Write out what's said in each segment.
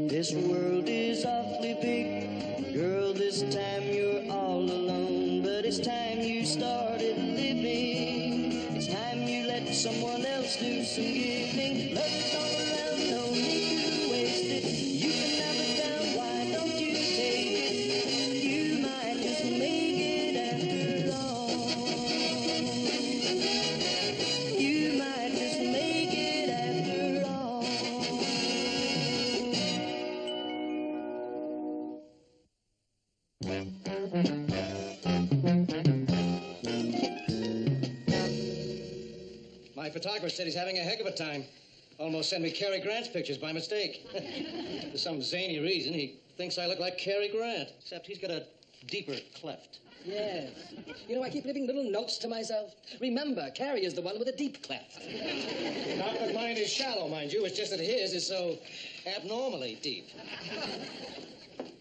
This world is awfully big, girl, this time you're all alone. But it's time you started living, it's time you let someone else do some giving. Love is all around, no need to waste it. You can have it down, why don't you take it? You might just make it after all. You might just make it after all. My photographer said he's having a heck of a time. Almost sent me Cary Grant's pictures by mistake. For some zany reason, he thinks I look like Cary Grant, except he's got a deeper cleft. Yes. You know, I keep leaving little notes to myself. Remember, Cary is the one with a deep cleft. Not that mine is shallow, mind you. It's just that his is so abnormally deep.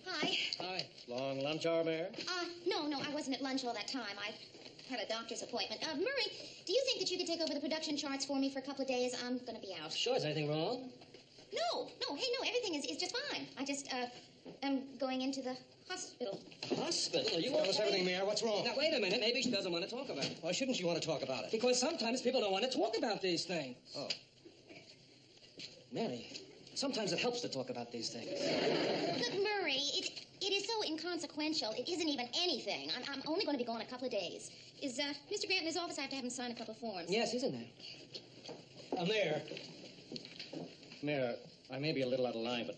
Hi. Hi. Long lunch hour, Mayor? No, I wasn't at lunch all that time. I had a doctor's appointment. Murray, do you think that you could take over the production charts for me for a couple of days? I'm going to be out. Sure, is anything wrong? No, everything is just fine. I just, am going into the hospital. Hospital? You Tell us everything, Mayor. What's wrong? Now, wait a minute. Maybe she doesn't want to talk about it. Why shouldn't you want to talk about it? Because sometimes people don't want to talk about these things. Oh. Mary, sometimes it helps to talk about these things. Look, Murray, it is so inconsequential. It isn't even anything. I'm only going to be gone a couple of days. Is Mr. Grant in his office? I have to have him sign a couple of forms. Yes, he's in there. Mayor, I may be a little out of line, but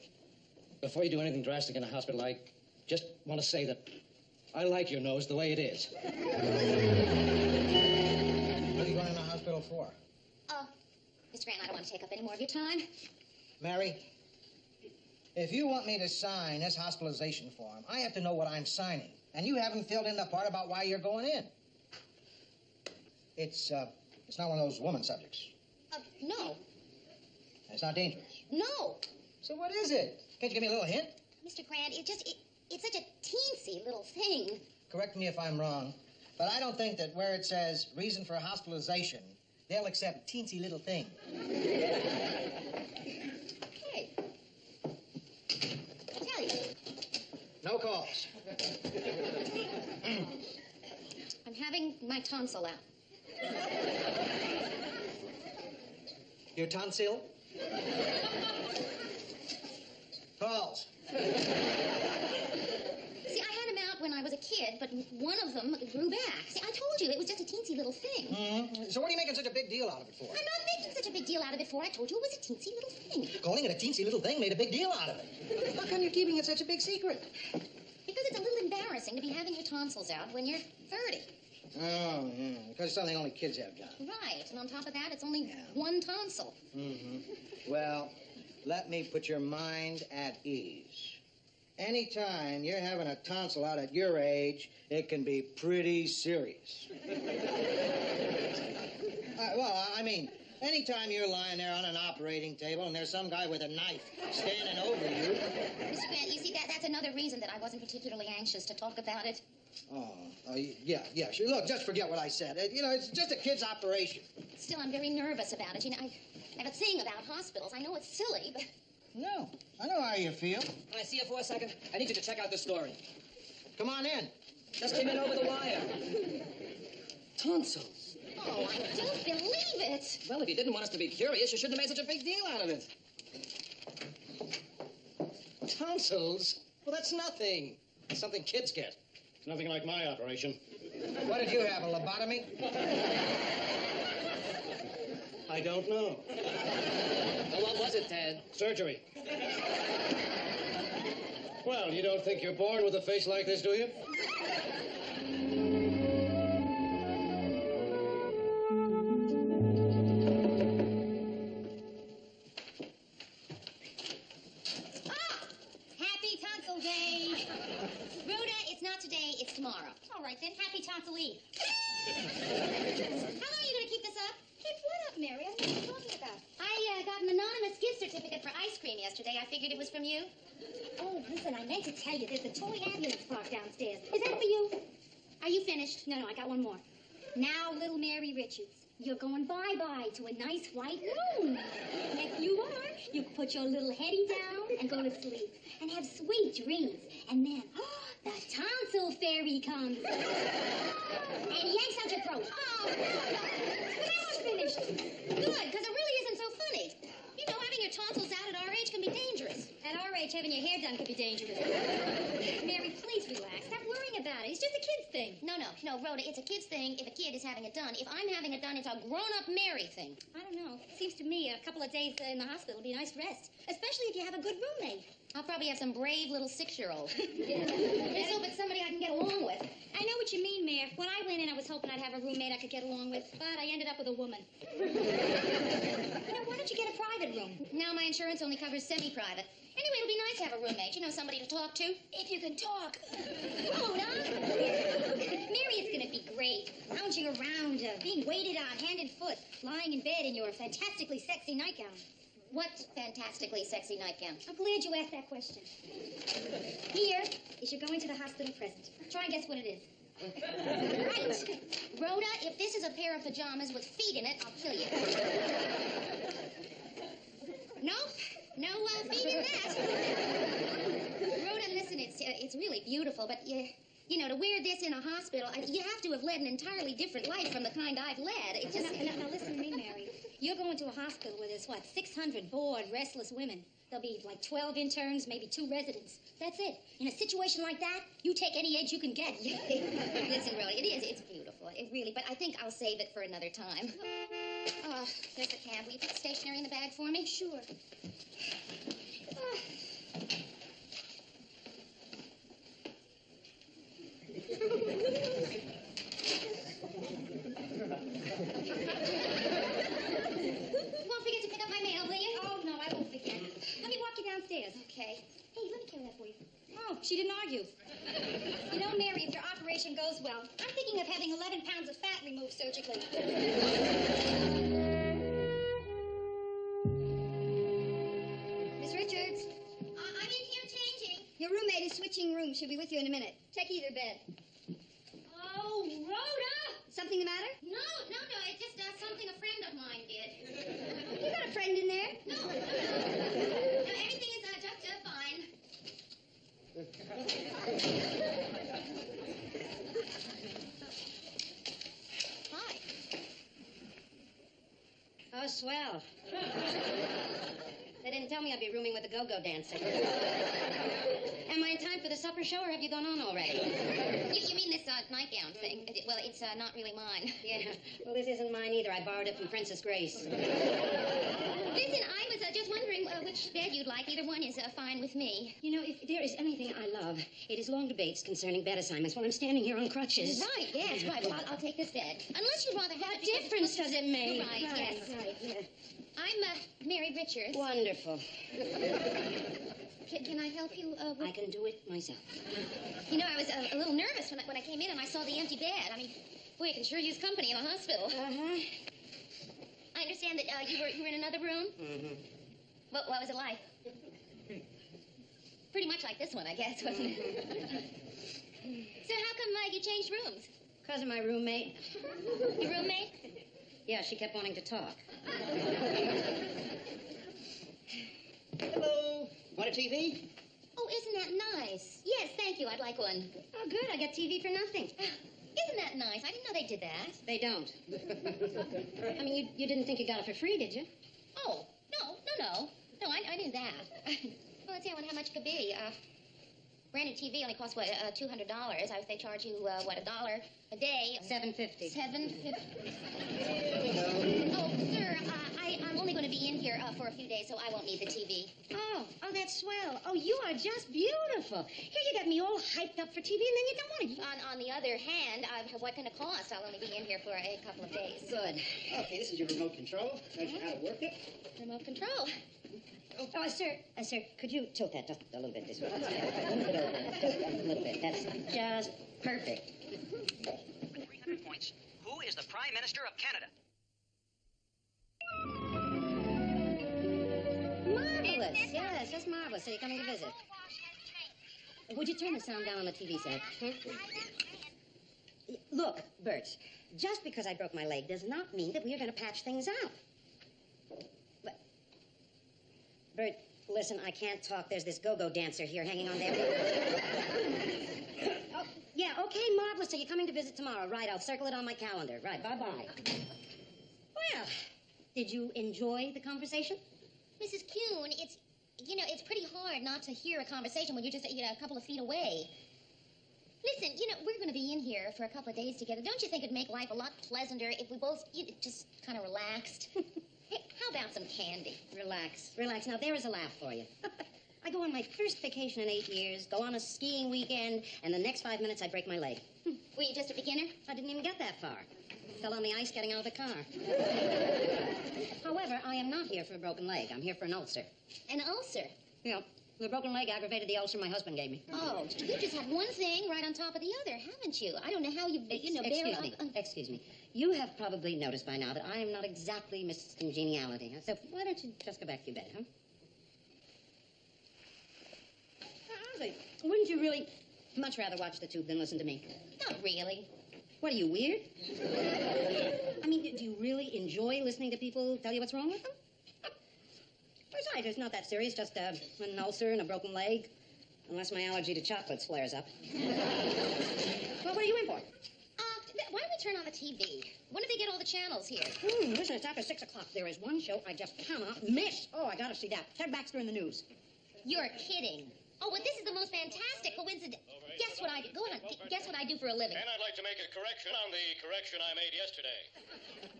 before you do anything drastic in the hospital, I just want to say that I like your nose the way it is. What are you going in the hospital for? Mr. Grant, I don't want to take up any more of your time. Mary, if you want me to sign this hospitalization form, I have to know what I'm signing. And you haven't filled in the part about why you're going in. It's not one of those woman subjects. No. It's not dangerous. No. So what is it? Can't you give me a little hint? Mr. Grant, it's such a teensy little thing. Correct me if I'm wrong, but I don't think that where it says reason for hospitalization, they'll accept teensy little thing. Hey. I tell you. No calls. I'm having my tonsil out. Your tonsil? Calls. See, I had them out when I was a kid, but one of them grew back. See, I told you, it was just a teensy little thing. Mm-hmm. So what are you making such a big deal out of it for? I'm not making such a big deal out of it for. I told you it was a teensy little thing. Calling it a teensy little thing made a big deal out of it. How come you're keeping it such a big secret? Because it's a little embarrassing to be having your tonsils out when you're 30. Oh, yeah, because it's something only kids have done. Right, and on top of that, it's only one tonsil. Mm-hmm. Well, let me put your mind at ease. Anytime you're having a tonsil out at your age, it can be pretty serious. Well, I mean, anytime you're lying there on an operating table and there's some guy with a knife standing over you. Mr. Grant, you see, that's another reason that I wasn't particularly anxious to talk about it. Yeah, sure. Look, just forget what I said. It's just a kid's operation. Still, I'm very nervous about it. You know, I have a thing about hospitals. I know it's silly, but... No, I know how you feel. Can I see you for a second? I need you to check out this story. Come on in. Just came in over the wire. Tonsils. Oh, I don't believe it. Well, if you didn't want us to be curious, you shouldn't have made such a big deal out of it. Tonsils? Well, that's nothing. It's something kids get. It's nothing like my operation. What did you have, a lobotomy? I don't know. Well, what was it, Dad? Surgery. Well, you don't think you're born with a face like this, do you? Happy Tonsil Day. Rhoda, it's not today, it's tomorrow. All right, then. Happy Tonsil Eve. How long are you going to keep this up? Keep what up, Mary? I don't know what you're talking about. I got an anonymous gift certificate for ice cream yesterday. I figured it was from you. Oh, listen, I I meant to tell you, there's a toy ambulance parked downstairs. Is that for you? Are you finished? No, I got one more. Now, little Mary Richards, you're going bye-bye to a nice white room. If you are, you can put your little heady down and go to sleep and have sweet dreams. And then, the tonsil fairy comes and yanks out your throat. Oh, that was finished. Good, because it really isn't so funny. You know, having your tonsils out at our age can be dangerous. At our age, having your hair done could be dangerous. Mary, please relax. Stop worrying about it. It's just a kid's thing. No, Rhoda, it's a kid's thing if a kid is having it done. If I'm having it done, it's a grown-up Mary thing. I don't know. Seems to me a couple of days in the hospital would be a nice rest, especially if you have a good roommate. I'll probably have some brave little 6-year-old. Let's hope it's somebody I can get along with. I know what you mean, Mayor. When I went in, I was hoping I'd have a roommate I could get along with, but I ended up with a woman. Why don't you get a private room? Now my insurance only covers semi-private. Anyway, it'll be nice to have a roommate. You know, somebody to talk to. If you can talk. Rhoda! Mary, it's going to be great. Lounging around, being waited on hand and foot, lying in bed in your fantastically sexy nightgown. What fantastically sexy nightgown? I'm glad you asked that question. Here is your going to the hospital present. Try and guess what it is. Right. Rhoda, if this is a pair of pajamas with feet in it, I'll kill you. Nope. No feet in that. Rhoda, listen, it's really beautiful, but you know, to wear this in a hospital, you have to have led an entirely different life from the kind I've led. It just... Now listen to me, Mary. You're going to a hospital where there's, 600 bored, restless women. There'll be, 12 interns, maybe 2 residents. That's it. In a situation like that, you take any age you can get. Listen, Rhoda, it's beautiful. It really, but I think I'll save it for another time. Oh, there's a cab. Will you put the stationery in the bag for me? Sure. Won't forget to pick up my mail, will you? Oh, no, I won't forget. Let me walk you downstairs. Okay. Hey, let me carry that for you. Oh, she didn't argue. You know, Mary, if your operation goes well, I'm thinking of having 11 pounds of fat removed surgically. Miss Richards? I'm in here changing. Your roommate is switching rooms. She'll be with you in a minute. Check either bed. Oh, Rhoda! Something the matter? No, it's just something a friend of mine did. You got a friend in there? No. Everything is just fine. Hi. Oh, swell. They didn't tell me I'd be rooming with a go-go dancer. Am I in time for the supper show, or have you gone on already? You mean this nightgown thing? Well, it's not really mine. Yeah. Well, this isn't mine either. I borrowed it from Princess Grace. Listen, I was just wondering which bed you'd like. Either one is fine with me. You know, if there is anything I love, it is long debates concerning bed assignments while I'm standing here on crutches. Right, yes, right. Well, I'll take this bed. Unless you'd rather have What difference does it make? Right, yes. Right, yeah. I'm Mary Richards. Wonderful. Can I help you? I can do it myself. You know, I was a little nervous when I came in and I saw the empty bed. I mean, boy, you can sure use company in a hospital. Uh-huh. I understand that you were in another room? Mm-hmm. What was it like? Pretty much like this one, I guess, wasn't it? So how come you changed rooms? Because of my roommate. Your roommate? Yeah, she kept wanting to talk. Hello. Want a TV? Oh, isn't that nice? Yes, thank you. I'd like one. Oh, good. I got TV for nothing. Isn't that nice? I didn't know they did that. They don't. I mean, you didn't think you got it for free, did you? Oh, no. No, I knew that. Well, let's see, I wonder how much it could be. Brand new TV only costs, what, $200. If they charge you, $1 a day. $7.50. $7.50. Oh, sir, I'm only going to be in here for a few days, so I won't need the TV. Oh, that's swell. Oh, you are just beautiful. Here you got me all hyped up for TV, and then you don't want to... On the other hand, what can it cost? I'll only be in here for a couple of days. Good. Okay, this is your remote control. Show you how to work it. Remote control. Oh, sir, could you tilt that just a little bit this way? A little bit over. A little bit. That's just perfect. 300 points. Who is the Prime Minister of Canada? Marvelous. Yes, that's marvelous. So you're coming to visit. Would you turn the sound down on the TV set? Huh? Look, Bert, just because I broke my leg does not mean that we are going to patch things out. But, Bert, listen, I can't talk. There's this go-go dancer here hanging on there. Oh, yeah, okay, marvelous. So you're coming to visit tomorrow. Right, I'll circle it on my calendar. Right, bye-bye. Well, did you enjoy the conversation? Mrs. Kuhn, it's pretty hard not to hear a conversation when you're just, a couple of feet away. Listen, we're going to be in here for a couple of days together. Don't you think it'd make life a lot pleasanter if we both just kind of relaxed? Hey, how about some candy? Relax. Now, there is a laugh for you. I go on my first vacation in 8 years, go on a skiing weekend, and the next 5 minutes I break my leg. Were you just a beginner? I didn't even get that far. Fell on the ice getting out of the car. However, I am not here for a broken leg. I'm here for an ulcer. An ulcer? You know, the broken leg aggravated the ulcer my husband gave me. Oh, you just have one thing right on top of the other, haven't you? I don't know how Excuse me. You have probably noticed by now that I am not exactly Mrs. Congeniality. Huh? So why don't you just go back to your bed, huh? Honestly, wouldn't you really much rather watch the tube than listen to me? Not really. What, are you weird? I mean, do you really enjoy listening to people tell you what's wrong with them? Besides, it's not that serious, just an ulcer and a broken leg. Unless my allergy to chocolates flares up. Well, what are you in for? Why don't we turn on the TV? When do they get all the channels here? Listen, it's after 6 o'clock. There is one show I just cannot miss. Oh, I gotta see that. Ted Baxter in the news. You're kidding. Oh, but this is the most fantastic coincidence. Guess what I do? Go on. Guess what I do for a living. And I'd like to make a correction on the correction I made yesterday.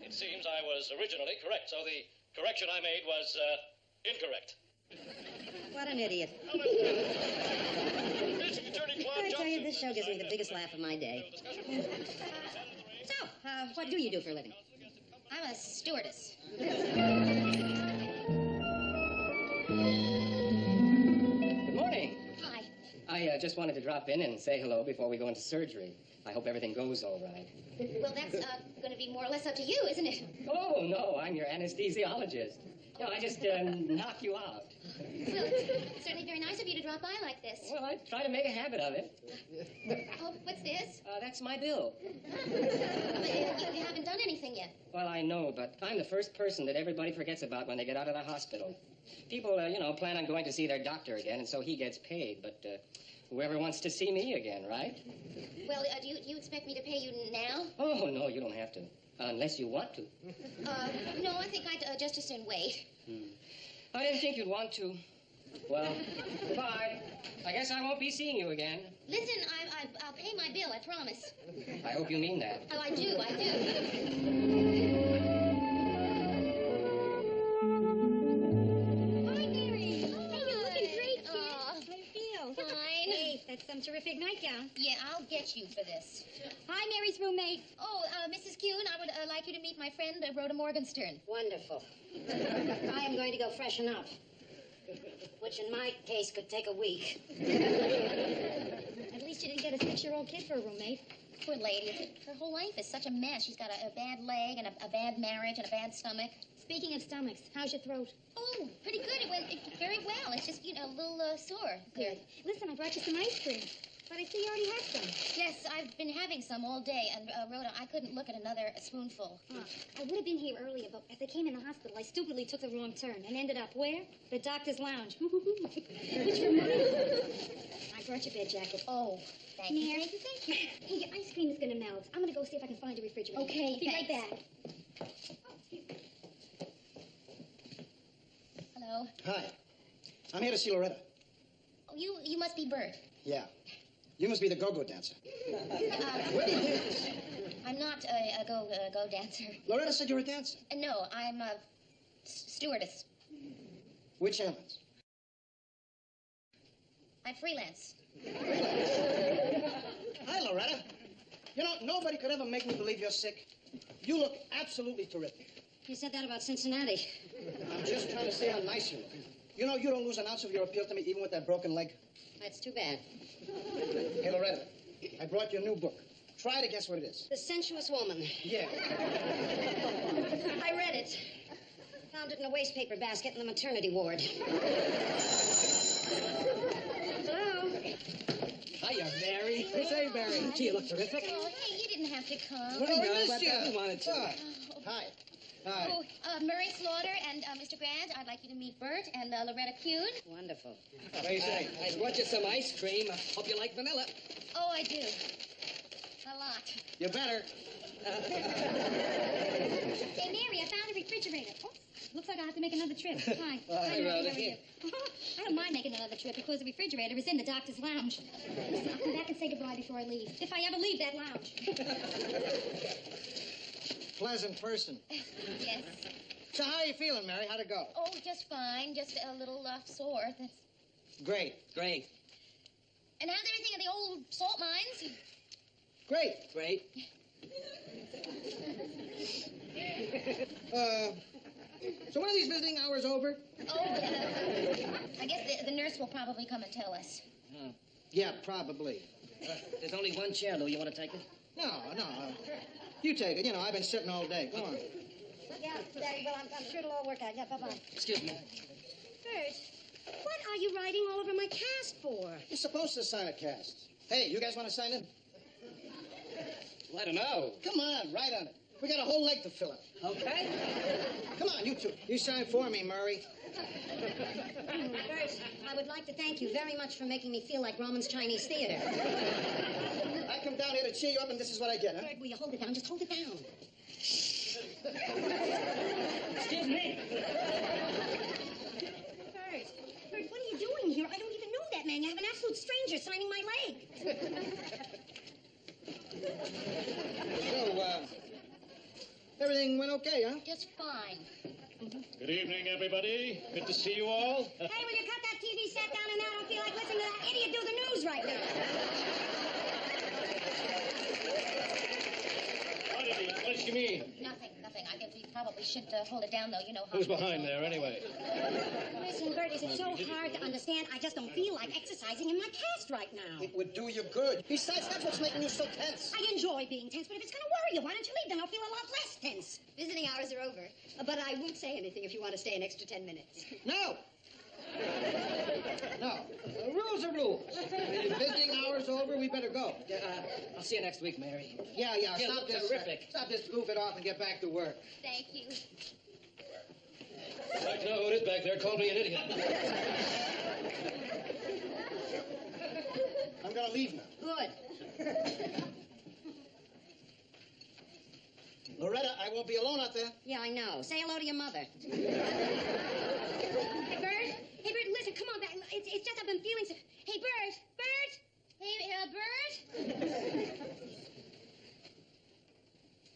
It seems I was originally correct, so the correction I made was incorrect. What an idiot. I tell you, this show gives me the biggest laugh of my day. So, what do you do for a living? I'm a stewardess. Good morning. Hi. I just wanted to drop in and say hello before we go into surgery. I hope everything goes all right. Well, that's going to be more or less up to you, isn't it? Oh, no, I'm your anesthesiologist. No, I just knock you out. Well, it's certainly very nice of you to drop by like this. Well, I try to make a habit of it. Oh, what's this? That's my bill. You haven't done anything yet. Well, I know, but I'm the first person that everybody forgets about when they get out of the hospital. People, plan on going to see their doctor again, and so he gets paid, but whoever wants to see me again, right? Well, do you expect me to pay you now? Oh, no, you don't have to. Unless you want to. No, I think I'd just as soon wait. I didn't think you'd want to. Well, goodbye. I guess I won't be seeing you again. Listen, I'll pay my bill, I promise. I hope you mean that. Oh, I do. Hi, Mary. Hey, you're looking great, kid. Aw. How do you feel? Fine. Hey, that's some terrific nightgown. Yeah, I'll get you for this. Hi, Mary's roommate. Oh, Mrs. Kuhn, I would like you to meet my friend, Rhoda Morgenstern. Wonderful. I am going to go freshen up, which in my case could take a week. At least you didn't get a 6-year-old kid for a roommate. Poor lady. Her whole life is such a mess. She's got a bad leg and a bad marriage and a bad stomach. Speaking of stomachs, how's your throat? Oh, pretty good. It went very well. It's just, a little sore. Good. Listen, I brought you some ice cream. But I see you already have some. Yes, I've been having some all day, and Rhoda, I couldn't look at another spoonful. I would have been here earlier, but as I came in the hospital, I stupidly took the wrong turn and ended up where? The doctor's lounge. Which reminds me, I brought your bed jacket. Oh, thank you. Mary, thank you. Hey, your ice cream is going to melt. I'm going to go see if I can find a refrigerator. Okay, Be right thanks. back. Oh, excuse me. Hello. Hi. I'm here to see Loretta. Oh, you must be Bert. Yeah. You must be the go-go dancer. Where do you dance? I'm not a go dancer. Loretta said you're a dancer. No, I'm a stewardess. Which airlines? I'm freelance. Hi, Loretta. Nobody could ever make me believe you're sick. You look absolutely terrific. You said that about Cincinnati. I'm just trying to say how nice you look. You don't lose an ounce of your appeal to me, even with that broken leg. That's too bad. Hey, Loretta, I brought you a new book. Try to guess what it is. The Sensuous Woman. Yeah. I read it. Found it in a wastepaper basket in the maternity ward. Hello? Hey, say, Barry. Gee, you look terrific. Oh, hey, you didn't have to come. Well, no, I but missed we you. wanted to. Hi. Hi. Hi. Oh, Murray Slaughter and Mr. Grant, I'd like you to meet Bert and Loretta Kuhn. Wonderful. What do you say? I brought you some ice cream. I hope you like vanilla. Oh, I do. A lot. You better. Hey, Mary, I found a refrigerator. Oh, looks like I'll have to make another trip. Hi. Hi, Mary. Rhoda. How are you? I don't mind making another trip because the refrigerator is in the doctor's lounge. Listen, I'll come back and say goodbye before I leave. If I ever leave that lounge. Pleasant person. Yes. So how are you feeling, Mary? How'd it go? Oh, just fine. Just a little sore. That's... Great. Great. And how's everything at the old salt mines? Great. Great. So when are these visiting hours over? Oh, I guess the nurse will probably come and tell us. Yeah, probably. There's only one chair, Lou. You want to take it? No. You take it. You know, I've been sitting all day. Come on. Yeah, Daddy, well, I'm sure it'll all work out. Yeah, bye-bye. Excuse me. Bert, what are you writing all over my cast for? You're supposed to sign a cast. Hey, you guys want to sign in? I don't know. Come on, write on it. We got a whole leg to fill up. Okay. Come on, you two. You sign for me, Murray. Bert, I would like to thank you very much for making me feel like Roman's Chinese Theater. I come down here to cheer you up, and this is what I get, huh? Bert, will you hold it down? Just hold it down. Excuse me. Bert, what are you doing here? I don't even know that man. You have an absolute stranger signing my leg. So, everything went okay, huh? Just fine. Good evening, everybody. Good to see you all. Hey, will you cut that TV set down and I don't feel like listening to that idiot do the news right now. What did you mean? Nothing. I think we probably should hold it down, though. You know how... Who's behind there, anyway? Listen, Bert, is it so hard to understand? I just don't feel like exercising in my cast right now. It would do you good. Besides, that's what's making you so tense. I enjoy being tense, but if it's going to worry you, why don't you leave? Then I'll feel a lot less tense. Visiting hours are over, but I won't say anything if you want to stay an extra 10 minutes. No. No. Rules are rules. Visiting hours over, we better go. I'll see you next week, Mary. Yeah. You Stop look this. terrific. Stop this. Goof it off and get back to work. Thank you. I'd like to know who it is back there. Called me an idiot. I'm gonna leave now. Good. Loretta, I won't be alone out there. Yeah, I know. Say hello to your mother. Hey, Bert, listen, come on back. It's just I've been feeling so... Hey, Bert! Hey, Bert?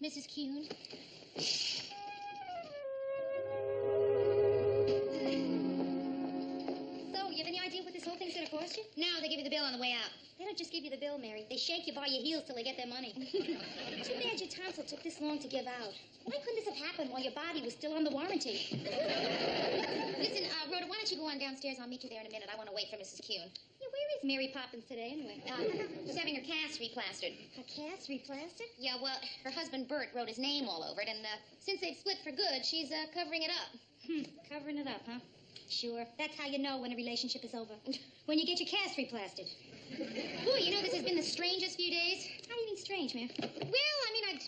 Mrs. Kuhn? So, you have any idea what this whole thing's going to cost you? No, they give you the bill on the way out. They don't just give you the bill, Mary. They shake you by your heels till they get their money. Too bad your tonsil took this long to give out. Why couldn't this have happened while your body was still under warranty? Listen, Rhoda, why don't you go on downstairs? I'll meet you there in a minute. I want to wait for Mrs. Kuhn. Yeah, where is Mary Poppins today, anyway? She's having her cast replastered. Her cast replastered? Yeah, well, her husband Bert wrote his name all over it, and since they've split for good, she's covering it up. Covering it up, huh? Sure. That's how you know when a relationship is over. When you get your cast replastered. Boy, you know, this has been the strangest few days. How do you mean strange, Mary? Well, I mean, I'd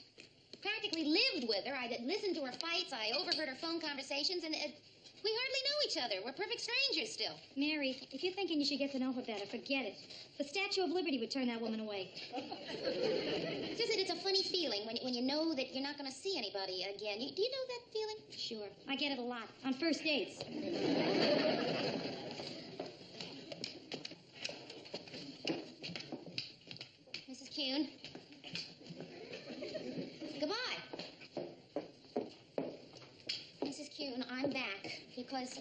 practically lived with her. I'd listened to her fights. I overheard her phone conversations, and we hardly know each other. We're perfect strangers still. Mary, if you're thinking you should get to know her better, forget it. The Statue of Liberty would turn that woman away. It's just that it's a funny feeling when you know that you're not going to see anybody again. Do you know that feeling? Sure. I get it a lot. On first dates. Mrs. Kuhn. Goodbye. Mrs. Kuhn, I'm back because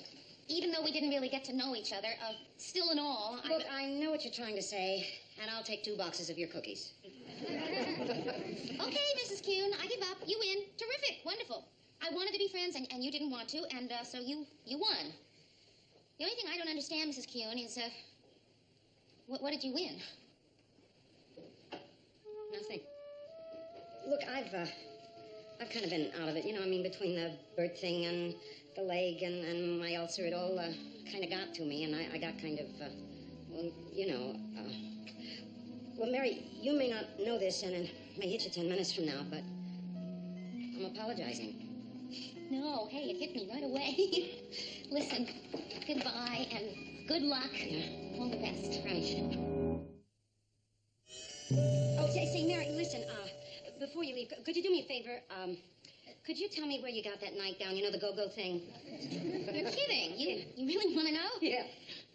even though we didn't really get to know each other, still in all, Look, I know what you're trying to say, and I'll take 2 boxes of your cookies. Okay, Mrs. Kuhn, I give up. You win. Terrific. Wonderful. I wanted to be friends, and you didn't want to, and so you won. The only thing I don't understand, Mrs. Kuhn, is, what did you win? Nothing. Look, I've kind of been out of it, you know. I mean, between the Bert thing and the leg and my ulcer, it all kind of got to me, and I got kind of, well, you know, Well, Mary, you may not know this, and it may hit you 10 minutes from now, but I'm apologizing. No, hey, it hit me right away. Listen, goodbye and good luck. Yeah. All the best. Right. Oh, say, Mary, listen, before you leave, could you do me a favor? Could you tell me where you got that nightgown, you know, the go-go thing? You're kidding. You really want to know? Yeah.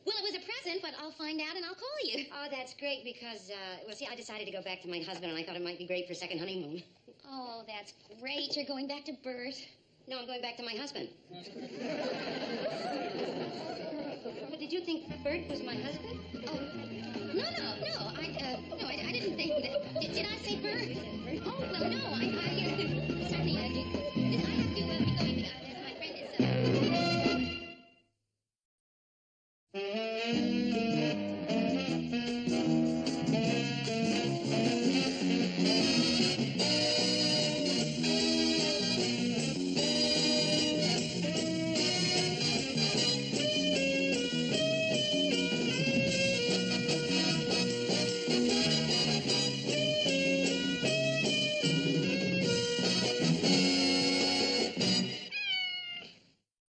Well, it was a present, but I'll find out and I'll call you. Oh, that's great because, well, see, I decided to go back to my husband, and I thought it might be great for a second honeymoon. Oh, that's great. You're going back to Bert. No, I'm going back to my husband. But did you think Bert was my husband? Oh, no. I didn't think that. Did I say Bert? Oh, well, no, I